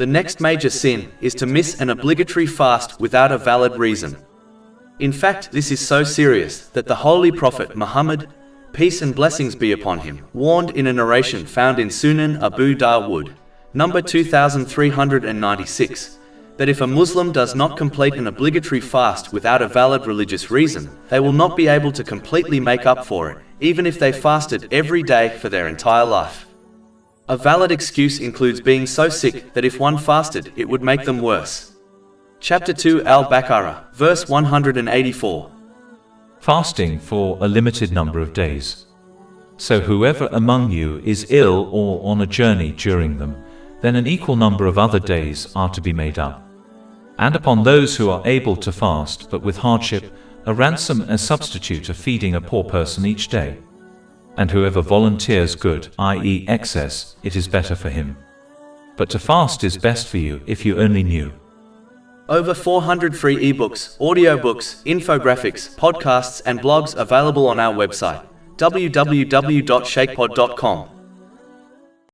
The next major sin is to miss an obligatory fast without a valid reason. In fact, this is so serious that the Holy Prophet Muhammad, peace and blessings be upon him, warned in a narration found in Sunan Abu Dawood, number 2396, that if a Muslim does not complete an obligatory fast without a valid religious reason, they will not be able to completely make up for it, even if they fasted every day for their entire life. A valid excuse includes being so sick that if one fasted, it would make them worse. Chapter 2 Al-Baqarah, verse 184. Fasting for a limited number of days. So whoever among you is ill or on a journey during them, then an equal number of other days are to be made up. And upon those who are able to fast but with hardship, a ransom as substitute of feeding a poor person each day. And whoever volunteers good, i.e. excess, it is better for him. But to fast is best for you if you only knew. Over 400 free ebooks, audiobooks, infographics, podcasts and blogs available on our website, www.shakepod.com.